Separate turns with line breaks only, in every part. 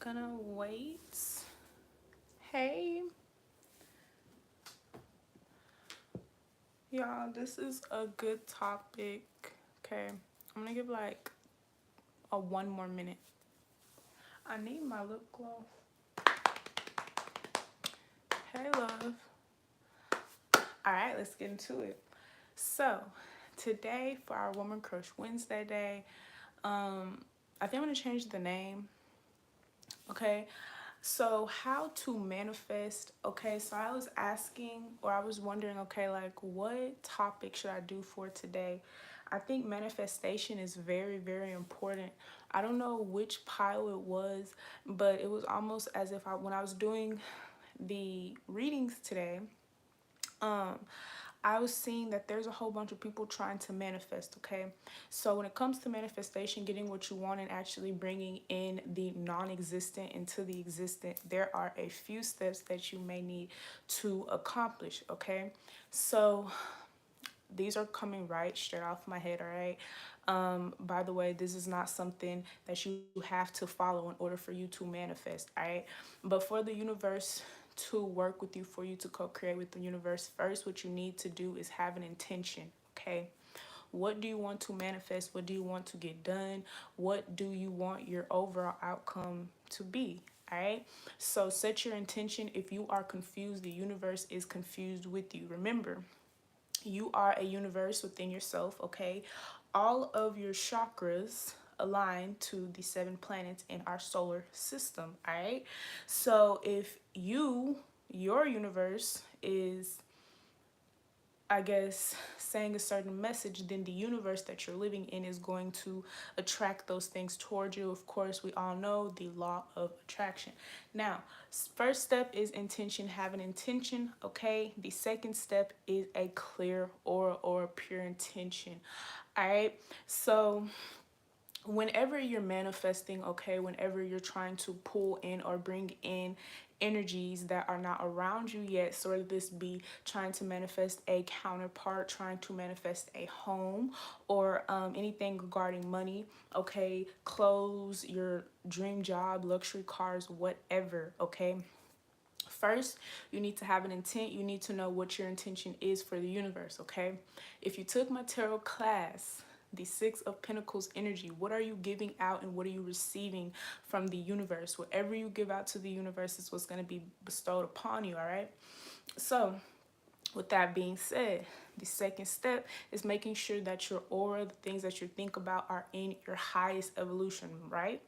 Gonna wait. Hey, y'all, this is a good topic. Okay, I'm gonna give like a one more minute. I need my lip gloss. Hey, love. All right, let's get into it. So, today for our Woman Crush Wednesday day, I think I'm gonna change the name. Okay, so how to manifest. Okay, so I was asking, or I was wondering, okay, like what topic should I do for today? I think manifestation is very, very important. I don't know which pile it was, but it was almost as if when I was doing the readings today, um, I was seeing that there's a whole bunch of people trying to manifest, okay? So when it comes to manifestation, getting what you want and actually bringing in the non-existent into the existent, there are a few steps that you may need to accomplish, okay? So these are coming right straight off my head, all right? By the way, this is not something that you have to follow in order for you to manifest, all right? But for the universe to work with you, for you to co-create with the universe, first what you need to do is have an intention, okay? What do you want to manifest? What do you want to get done? What do you want your overall outcome to be? All right. So set your intention. If you are confused, the universe is confused with you. Remember, you are a universe within yourself, okay? All of your chakras align to the 7 planets in our solar system, all right? So if your universe is, I guess, saying a certain message, then the universe that you're living in is going to attract those things towards you. Of course, we all know the law of attraction. Now, first step is intention. Have an intention, okay? The second step is a clear aura or pure intention. All right. So whenever you're manifesting, okay, whenever you're trying to pull in or bring in energies that are not around you yet, sort of this be trying to manifest a counterpart, trying to manifest a home, or anything regarding money, okay, clothes, your dream job, luxury cars, whatever, okay. First, you need to have an intent. You need to know what your intention is for the universe, okay? If you took my tarot class, the Six of Pentacles energy, what are you giving out and what are you receiving from the universe? Whatever you give out to the universe is what's going to be bestowed upon you, all right? So, with that being said, the second step is making sure that your aura, the things that you think about, are in your highest evolution, right?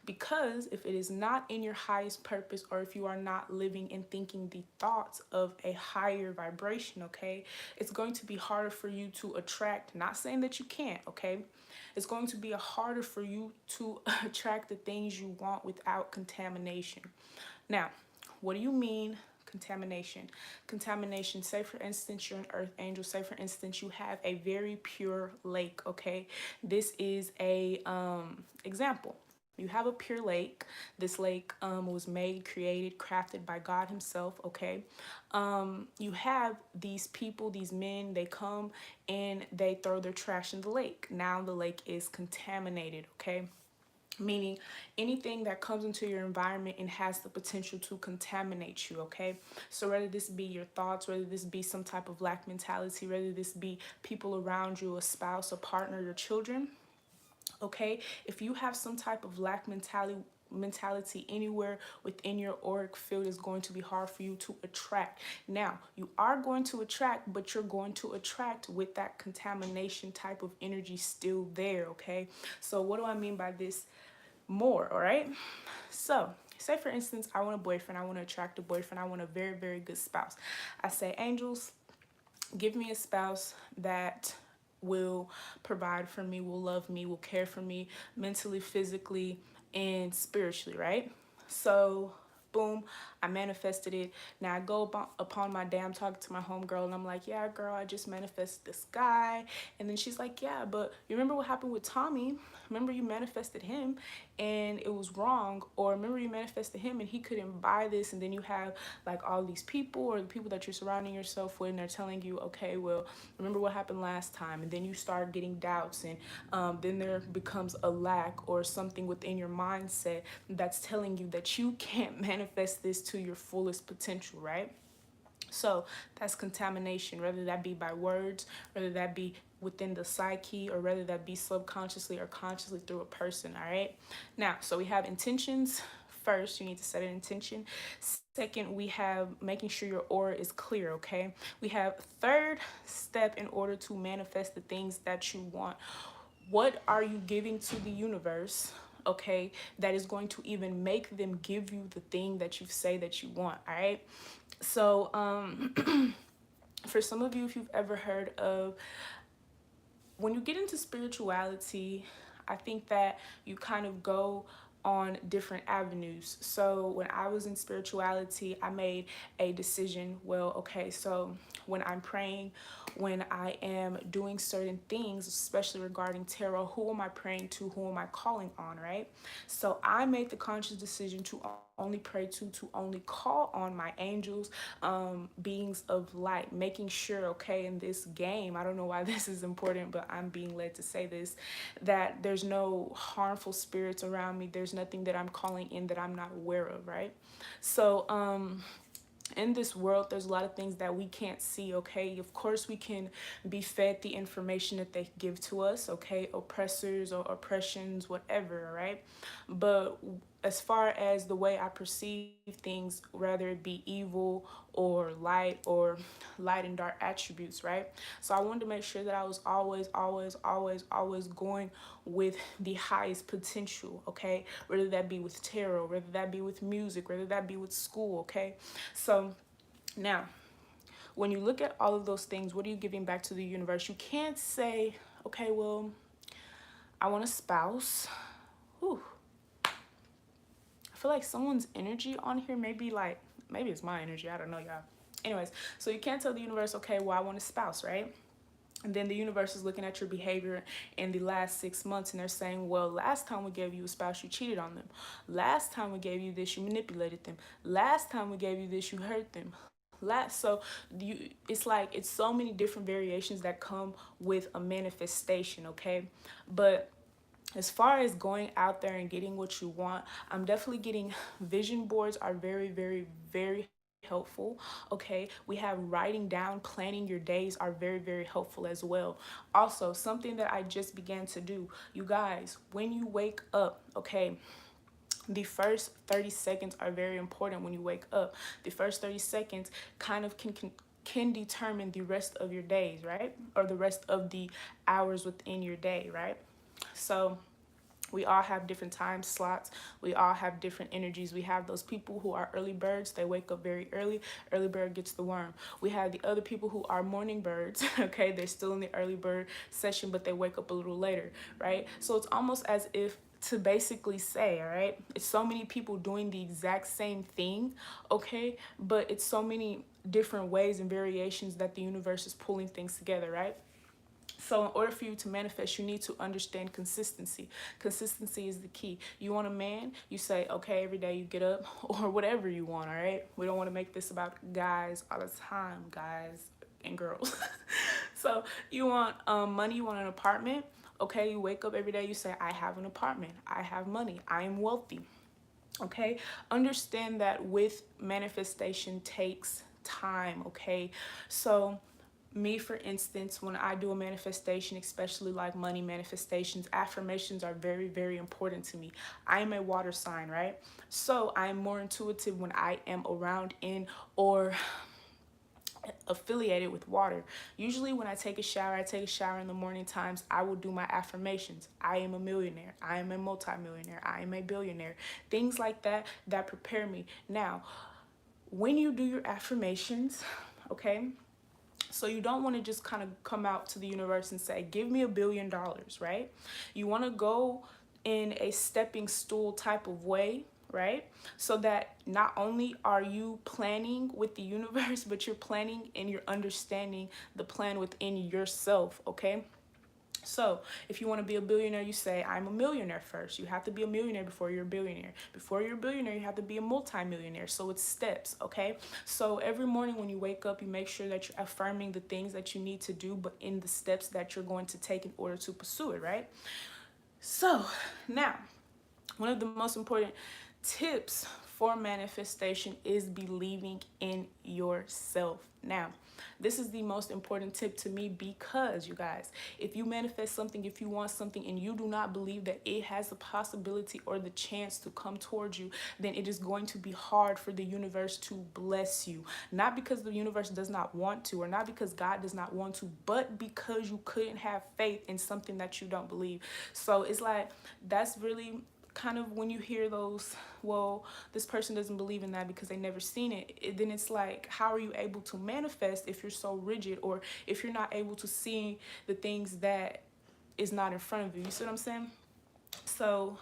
Because if it is not in your highest purpose, or if you are not living and thinking the thoughts of a higher vibration, okay, it's going to be harder for you to attract. Not saying that you can't, okay? It's going to be harder for you to attract the things you want without contamination. Now, what do you mean contamination? Contamination, say for instance, you're an earth angel. Say for instance, you have a very pure lake, okay? This is a example. You have a pure lake. This lake was made, created, crafted by God himself, okay? You have these people, these men, they come and they throw their trash in the lake. Now the lake is contaminated, okay? Meaning anything that comes into your environment and has the potential to contaminate you, okay? So whether this be your thoughts, whether this be some type of lack mentality, whether this be people around you, a spouse, a partner, your children, okay? If you have some type of lack mentality anywhere within your auric field, is going to be hard for you to attract. Now, you are going to attract, but you're going to attract with that contamination type of energy still there, okay? So what do I mean by this? More, all right? So say for instance, I want a boyfriend, I want to attract a boyfriend, I want a very, very good spouse. I say, angels, give me a spouse that will provide for me, will love me, will care for me mentally, physically, and spiritually, right? So boom, I manifested it. Now I go upon my day, I'm talking to my homegirl and I'm like, yeah, girl, I just manifested this guy. And then she's like, yeah, but you remember what happened with Tommy? Remember you manifested him and it was wrong, or remember you manifested him and he couldn't buy this. And then you have like all these people or the people that you're surrounding yourself with, and they're telling you, okay, well, remember what happened last time. And then you start getting doubts, and then there becomes a lack or something within your mindset that's telling you that you can't manifest this to your fullest potential, right? So that's contamination, whether that be by words, whether that be within the psyche, or whether that be subconsciously or consciously through a person. All right. Now, so we have intentions. First, you need to set an intention. Second, we have making sure your aura is clear. Okay. We have third step in order to manifest the things that you want. What are you giving to the universe? Okay, that is going to even make them give you the thing that you say that you want. All right. So, for some of you, if you've ever heard of, when you get into spirituality, I think that you kind of go on different avenues. So when I was in spirituality, I made a decision. Well, okay, so when I'm praying, when I am doing certain things, especially regarding tarot, who am I praying to? Who am I calling on, right? So I made the conscious decision to only pray to only call on my angels, beings of light, making sure, okay, in this game, I don't know why this is important, but I'm being led to say this, that there's no harmful spirits around me. There's nothing that I'm calling in that I'm not aware of, right? So, in this world, there's a lot of things that we can't see, okay? Of course, we can be fed the information that they give to us, okay? Oppressors or oppressions, whatever, right? But as far as the way I perceive things, whether it be evil or light and dark attributes, right? So I wanted to make sure that I was always going with the highest potential, okay? Whether that be with tarot, whether that be with music, whether that be with school, okay? So now, when you look at all of those things, what are you giving back to the universe? You can't say, okay, well, I want a spouse. Whew. I feel like someone's energy on here, maybe it's my energy, I don't know, y'all. Anyways, so you can't tell the universe, okay, well, I want a spouse, right? And then the universe is looking at your behavior in the last 6 months, and they're saying, well, last time we gave you a spouse, you cheated on them. Last time we gave you this, you manipulated them. Last time we gave you this, you hurt them. It's so many different variations that come with a manifestation, okay? But as far as going out there and getting what you want, I'm definitely getting vision boards are very, very, very helpful. Okay, we have writing down, planning your days are very, very helpful as well. Also, something that I just began to do, you guys, when you wake up, okay, the first 30 seconds are very important. When you wake up, the first 30 seconds kind of can determine the rest of your days, right? Or the rest of the hours within your day, right? So we all have different time slots. We all have different energies. We have those people who are early birds. They wake up very early. Early bird gets the worm. We have the other people who are morning birds. Okay, they're still in the early bird session, but they wake up a little later, right? So it's almost as if to basically say, all right, it's so many people doing the exact same thing, okay, but it's so many different ways and variations that the universe is pulling things together, right? So in order for you to manifest, you need to understand consistency. Consistency is the key. You want a man, you say, okay, every day you get up, or whatever you want, all right? We don't want to make this about guys all the time, guys and girls. So you want money, you want an apartment. Okay, you wake up every day, you say, I have an apartment, I have money, I am wealthy. Okay, understand that with manifestation takes time, okay? So me, for instance, when I do a manifestation, especially like money manifestations, affirmations are very, very important to me. I am a water sign, right? So I am more intuitive when I am around in or affiliated with water. Usually when I take a shower in the morning times, I will do my affirmations. I am a millionaire. I am a multimillionaire. I am a billionaire. Things like that prepare me. Now, when you do your affirmations, okay, so you don't want to just kind of come out to the universe and say, give me $1 billion, right? You want to go in a stepping stool type of way, right? So that not only are you planning with the universe, but you're planning and you're understanding the plan within yourself, okay? So if you want to be a billionaire, you say, I'm a millionaire first. You have to be a millionaire before you're a billionaire. Before you're a billionaire, you have to be a multimillionaire. So it's steps, okay? So every morning when you wake up, you make sure that you're affirming the things that you need to do, but in the steps that you're going to take in order to pursue it, right? So now, one of the most important tips for manifestation is believing in yourself. Now, this is the most important tip to me because, you guys, if you manifest something, if you want something, and you do not believe that it has the possibility or the chance to come towards you, then it is going to be hard for the universe to bless you. Not because the universe does not want to, or not because God does not want to, but because you couldn't have faith in something that you don't believe. So it's like, that's really kind of when you hear those, well, this person doesn't believe in that because they never seen it, then it's like, how are you able to manifest if you're so rigid, or if you're not able to see the things that is not in front of you? You see what I'm saying? So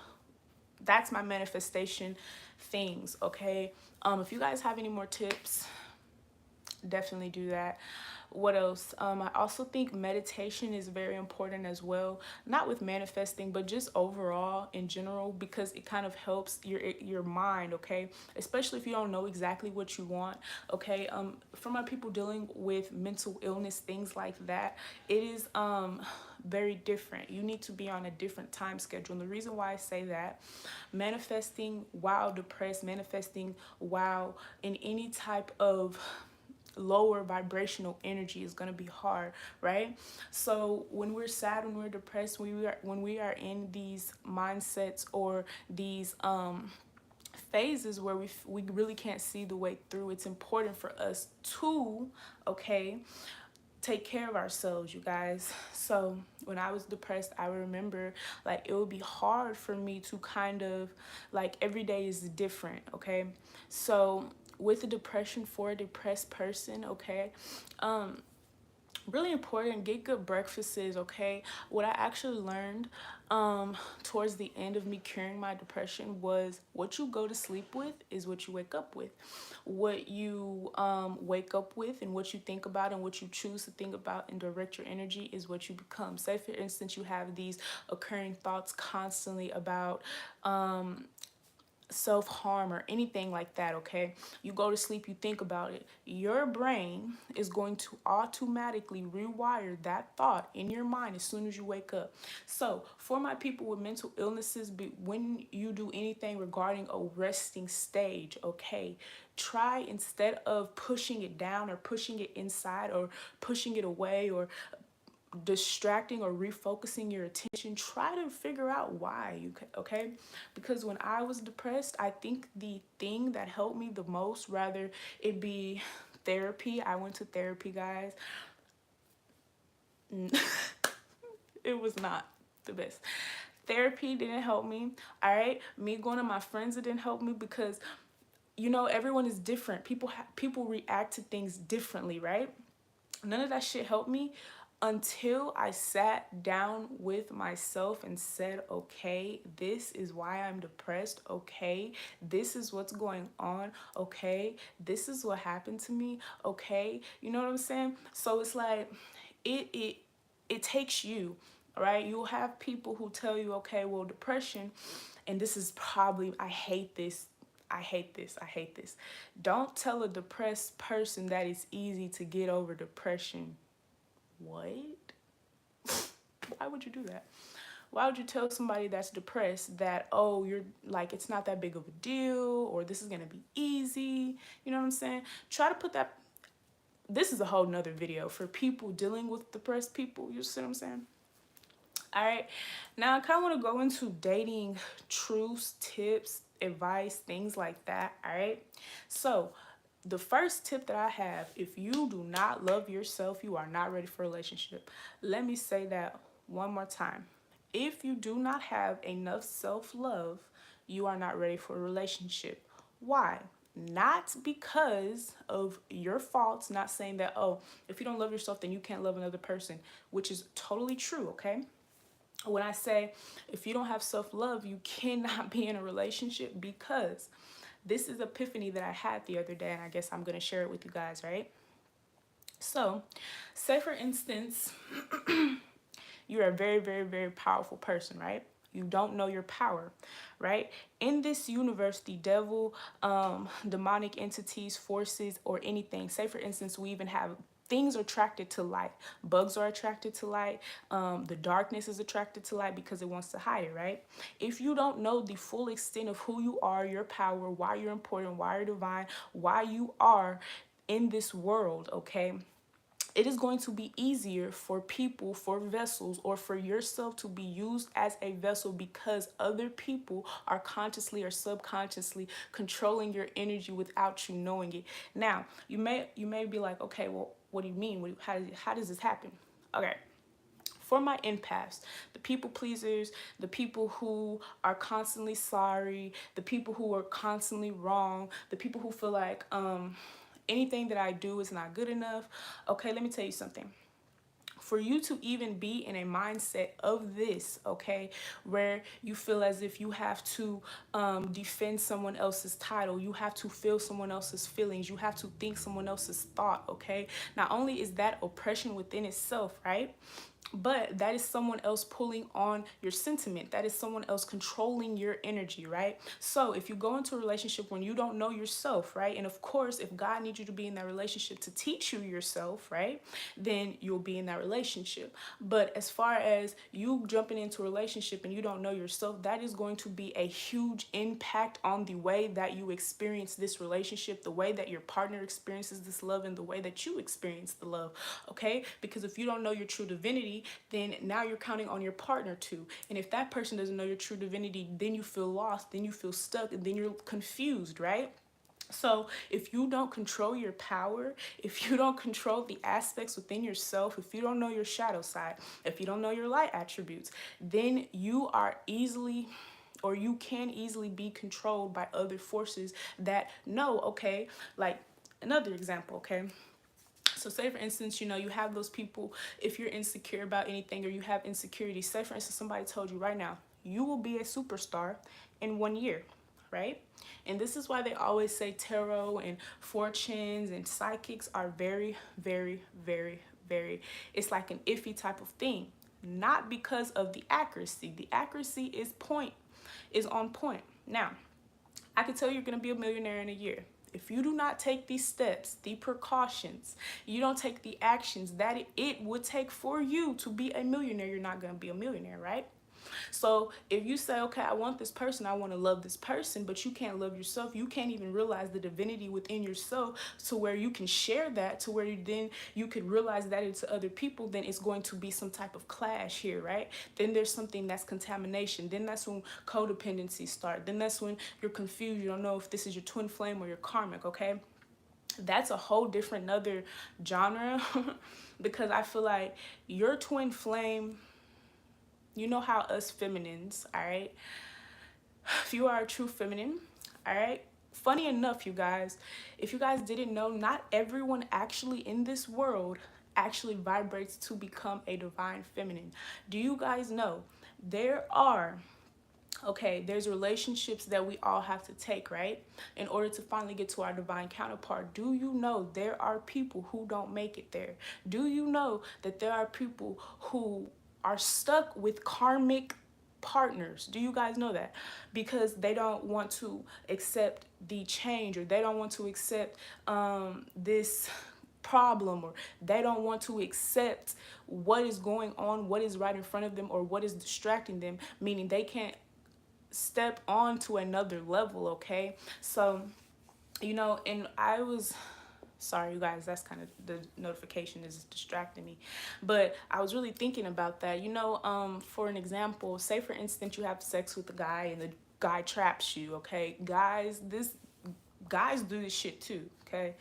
that's my manifestation things, okay? If you guys have any more tips, definitely do that. What else? I also think meditation is very important as well, not with manifesting, but just overall in general, because it kind of helps your mind, okay? Especially if you don't know exactly what you want, okay? For my people dealing with mental illness, things like that, it is very different. You need to be on a different time schedule. And the reason why I say that, manifesting while depressed, manifesting while in any type of lower vibrational energy is going to be hard, right? So when we're sad, when we're depressed, when we are in these mindsets or these phases where we really can't see the way through, it's important for us to, okay, take care of ourselves, you guys. So when I was depressed, I remember like it would be hard for me to kind of like, every day is different, okay? So with the depression, for a depressed person, okay, really important, get good breakfasts, okay? What I actually learned towards the end of me curing my depression was, what you go to sleep with is what you wake up with. What you wake up with and what you think about and what you choose to think about and direct your energy is what you become. Say for instance, you have these occurring thoughts constantly about self-harm or anything like that, okay? You go to sleep, you think about it, your brain is going to automatically rewire that thought in your mind as soon as you wake up. So for my people with mental illnesses, when you do anything regarding a resting stage, okay, try, instead of pushing it down or pushing it inside or pushing it away or distracting or refocusing your attention, try to figure out why, okay? Because when I was depressed, I think the thing that helped me the most, rather it be therapy. I went to therapy, guys. It was not the best. Therapy didn't help me, all right? Me going to my friends, it didn't help me, because you know, everyone is different. People react to things differently, right? None of that shit helped me until I sat down with myself and said, okay, this is why I'm depressed. Okay, this is what's going on. Okay, this is what happened to me. Okay, you know what I'm saying? So it's like, it takes you, right? You'll have people who tell you, okay, well, depression, and this is probably, I hate this. I hate this. I hate this. Don't tell a depressed person that it's easy to get over depression. What? Why would you do that? Why would you tell somebody that's depressed that, oh, you're like, it's not that big of a deal, or this is going to be easy? You know what I'm saying? Try to put that. This is a whole nother video for people dealing with depressed people. You see what I'm saying? All right. Now I kind of want to go into dating truths, tips, advice, things like that. All right. So the first tip that I have, if you do not love yourself, you are not ready for a relationship. Let me say that one more time. If you do not have enough self-love, you are not ready for a relationship. Why? Not because of your faults, not saying that, oh, if you don't love yourself, then you can't love another person, which is totally true, okay? When I say if you don't have self-love, you cannot be in a relationship, because this is epiphany that I had the other day, and I guess I'm going to share it with you guys, right? So, say for instance, you're a very, very, very powerful person, right? You don't know your power, right? In this universe, the devil, demonic entities, forces, or anything. Say, for instance, we even have things are attracted to light. Bugs are attracted to light. The darkness is attracted to light because it wants to hide it, right? If you don't know the full extent of who you are, your power, why you're important, why you're divine, why you are in this world, okay? It is going to be easier for people, for vessels, or for yourself to be used as a vessel, because other people are consciously or subconsciously controlling your energy without you knowing it. Now, you may be like, okay, well, what do you mean? How does this happen? Okay. For my empaths, the people pleasers, the people who are constantly sorry, the people who are constantly wrong, the people who feel like anything that I do is not good enough. Okay, let me tell you something. For you to even be in a mindset of this, okay, where you feel as if you have to defend someone else's title, you have to feel someone else's feelings, you have to think someone else's thought, okay? Not only is that oppression within itself, right? But that is someone else pulling on your sentiment. That is someone else controlling your energy, right? So if you go into a relationship when you don't know yourself, right? And of course, if God needs you to be in that relationship to teach you yourself, right? Then you'll be in that relationship. But as far as you jumping into a relationship and you don't know yourself, that is going to be a huge impact on the way that you experience this relationship, the way that your partner experiences this love, and the way that you experience the love, okay? Because if you don't know your true divinity, then now you're counting on your partner to. And if that person doesn't know your true divinity, then you feel lost, then you feel stuck, and then you're confused, right? So if you don't control your power, if you don't control the aspects within yourself, if you don't know your shadow side, if you don't know your light attributes, then you are easily, or you can easily be controlled by other forces that know, okay, like another example, okay? So say for instance, you have those people, if you're insecure about anything or you have insecurity, say for instance, somebody told you right now, you will be a superstar in 1 year, right? And this is why they always say tarot and fortunes and psychics are very, very, very, very, it's like an iffy type of thing. Not because of the accuracy. The accuracy is on point. Now, I can tell you're going to be a millionaire in a year. If you do not take these steps, the precautions, you don't take the actions that it would take for you to be a millionaire, you're not going to be a millionaire, right? So if you say, okay, I want this person, I want to love this person, but you can't love yourself, you can't even realize the divinity within yourself to where you can share that, to where you could realize that into other people, then it's going to be some type of clash here, right? Then there's something that's contamination. Then that's when codependency start. Then that's when you're confused. You don't know if this is your twin flame or your karmic, okay? That's a whole different another genre because I feel like your twin flame, you know how us feminines, all right? If you are a true feminine, all right? Funny enough, you guys, if you guys didn't know, not everyone actually in this world actually vibrates to become a divine feminine. Do you guys know there's relationships that we all have to take, right? In order to finally get to our divine counterpart. Do you know there are people who don't make it there? Do you know that there are people who are stuck with karmic partners? Do you guys know that? Because they don't want to accept the change, or they don't want to accept this problem, or they don't want to accept what is going on, what is right in front of them, or what is distracting them, meaning they can't step on to another level, okay? So, and I was sorry, you guys, that's kind of the notification is distracting me, but I was really thinking about that. For an example, say for instance you have sex with a guy and the guy traps you, okay? Guys do this shit too, okay?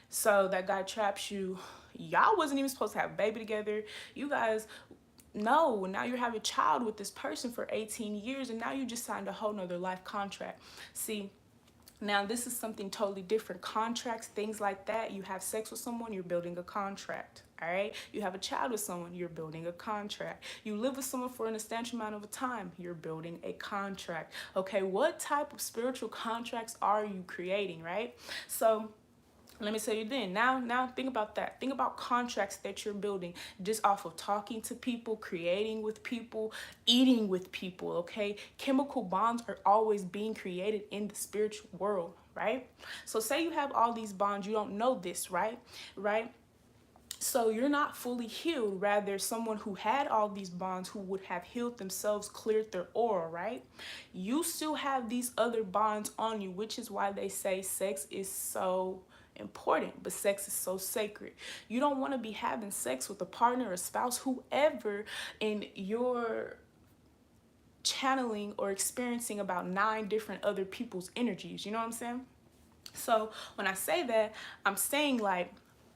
So that guy traps you, y'all wasn't even supposed to have a baby together, you guys. No, now you have a child with this person for 18 years, and now you just signed a whole nother life contract. See, Now, this is something totally different. Contracts, things like that. You have sex with someone, you're building a contract. All right. You have a child with someone, you're building a contract. You live with someone for an extended amount of time, you're building a contract. Okay. What type of spiritual contracts are you creating, right? So, let me tell you then. Now think about that. Think about contracts that you're building just off of talking to people, creating with people, eating with people, okay? Chemical bonds are always being created in the spiritual world, right? So say you have all these bonds, you don't know this, right? Right? So you're not fully healed. Rather, someone who had all these bonds, who would have healed themselves, cleared their aura, right? You still have these other bonds on you, which is why they say sex is so important, but sex is so sacred. You don't want to be having sex with a partner, a spouse, whoever, in your channeling or experiencing about 9 different other people's energies. You know what I'm saying? So when I say that, I'm saying, like,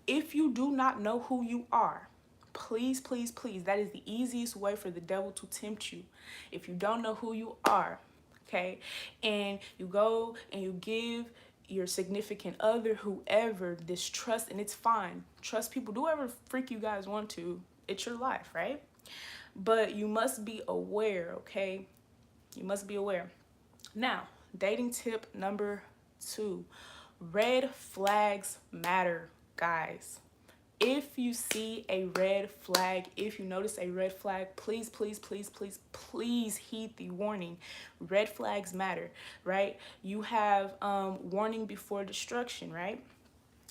if you do not know who you are, please, please, please, that is the easiest way for the devil to tempt you. If you don't know who you are, okay, and you go and you give your significant other, whoever, this trust, and it's fine. Trust people, do whatever freak you guys want to. It's your life, right? But you must be aware, okay? You must be aware. Now, dating tip number 2. Red flags matter, guys. If you see a red flag, if you notice a red flag, please, please, please, please, please heed the warning. Red flags matter, right? You have warning before destruction, right?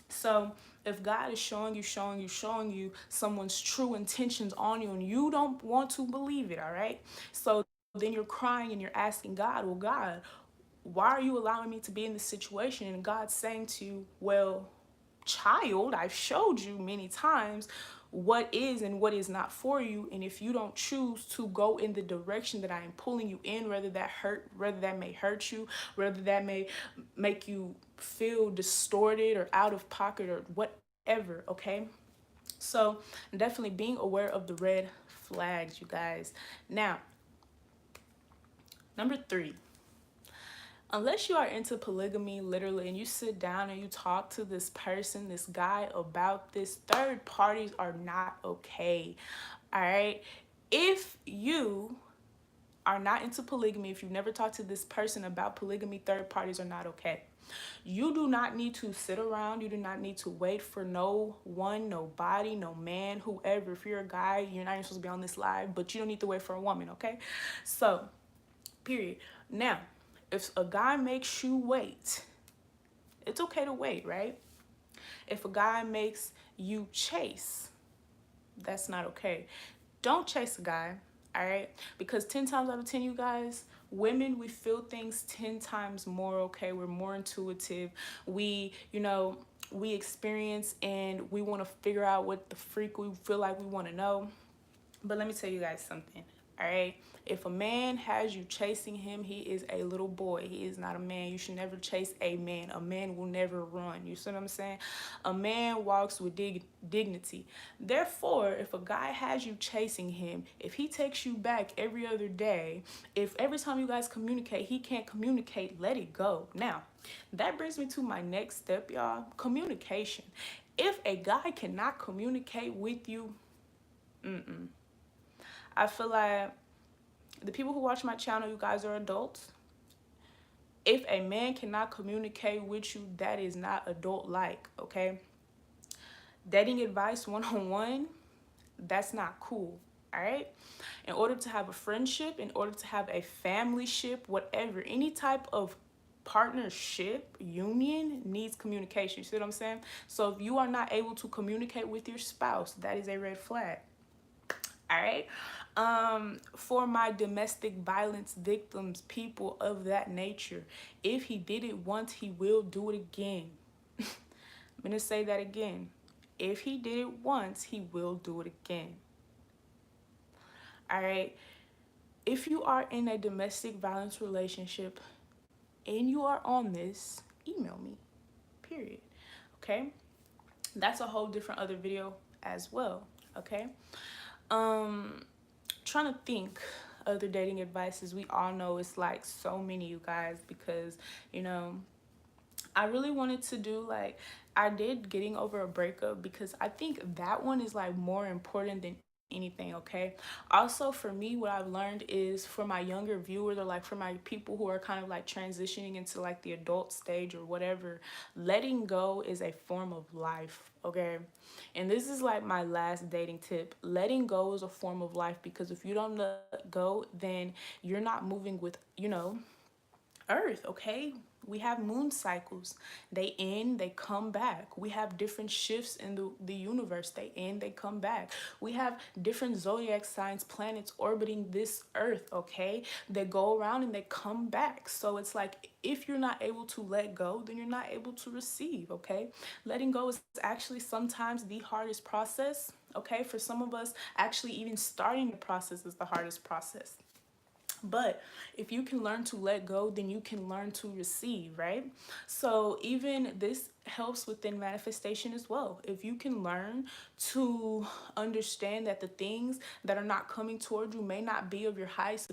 So if God is showing you someone's true intentions on you and you don't want to believe it, all right? So then you're crying and you're asking God, well, God, why are you allowing me to be in this situation? And God's saying to you, well, child, I've showed you many times what is and what is not for you. And if you don't choose to go in the direction that I am pulling you in, whether that may hurt you, whether that may make you feel distorted or out of pocket or whatever, okay? So definitely being aware of the red flags, you guys. Now, number 3. Unless you are into polygamy, literally, and you sit down and you talk to this person, this guy, about this, third parties are not okay. All right? If you are not into polygamy, if you've never talked to this person about polygamy, third parties are not okay. You do not need to sit around. You do not need to wait for no one, nobody, no man, whoever. If you're a guy, you're not even supposed to be on this live, but you don't need to wait for a woman, okay? So, period. Now, if a guy makes you wait, it's okay to wait, right? If a guy makes you chase, that's not okay. Don't chase a guy, all right? Because 10 times out of 10, you guys, women, we feel things 10 times more, okay? We're more intuitive. We experience and we want to figure out what the freak we feel like we want to know. But let me tell you guys something, all right? If a man has you chasing him, he is a little boy. He is not a man. You should never chase a man. A man will never run. You see what I'm saying? A man walks with dignity. Therefore, if a guy has you chasing him, if he takes you back every other day, if every time you guys communicate, he can't communicate, let it go. Now, that brings me to my next step, y'all. Communication. If a guy cannot communicate with you, I feel like the people who watch my channel, you guys are adults. If a man cannot communicate with you, that is not adult-like, okay? Dating advice one-on-one, that's not cool, all right? In order to have a friendship, in order to have a family ship, whatever, any type of partnership, union needs communication. You see what I'm saying? So if you are not able to communicate with your spouse, that is a red flag. All right. For my domestic violence victims, people of that nature, if he did it once, he will do it again. I'm going to say that again. If he did it once, he will do it again. All right. If you are in a domestic violence relationship and you are on this, email me, period. Okay. That's a whole different other video as well. Okay. Trying to think other dating advices. We all know it's like so many, you guys, because I really wanted to do like, I did getting over a breakup because I think that one is like more important than anything, okay? Also, for me, what I've learned is for my younger viewers, or like for my people who are kind of like transitioning into like the adult stage or whatever, letting go is a form of life, okay? And this is like my last dating tip. Letting go is a form of life, because if you don't let go, then you're not moving with, Earth, okay? We have moon cycles. They end, they come back. We have different shifts in the universe. They end, they come back. We have different zodiac signs, planets orbiting this Earth, okay? They go around and they come back. So it's like, if you're not able to let go, then you're not able to receive, okay? Letting go is actually sometimes the hardest process, okay? For some of us, actually, even starting the process is the hardest process. But if you can learn to let go, then you can learn to receive, right? So even this helps within manifestation as well. If you can learn to understand that the things that are not coming toward you may not be of your highest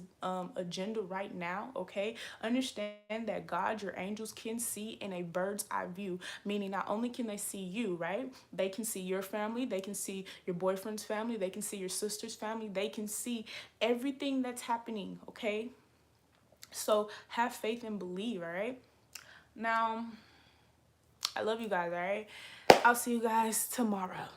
agenda right now, okay? Understand that God, your angels, can see in a bird's eye view, meaning not only can they see you, right? They can see your family, they can see your boyfriend's family, they can see your sister's family, they can see everything that's happening, okay? So have faith and believe, all right? Now, I love you guys, all right? I'll see you guys tomorrow.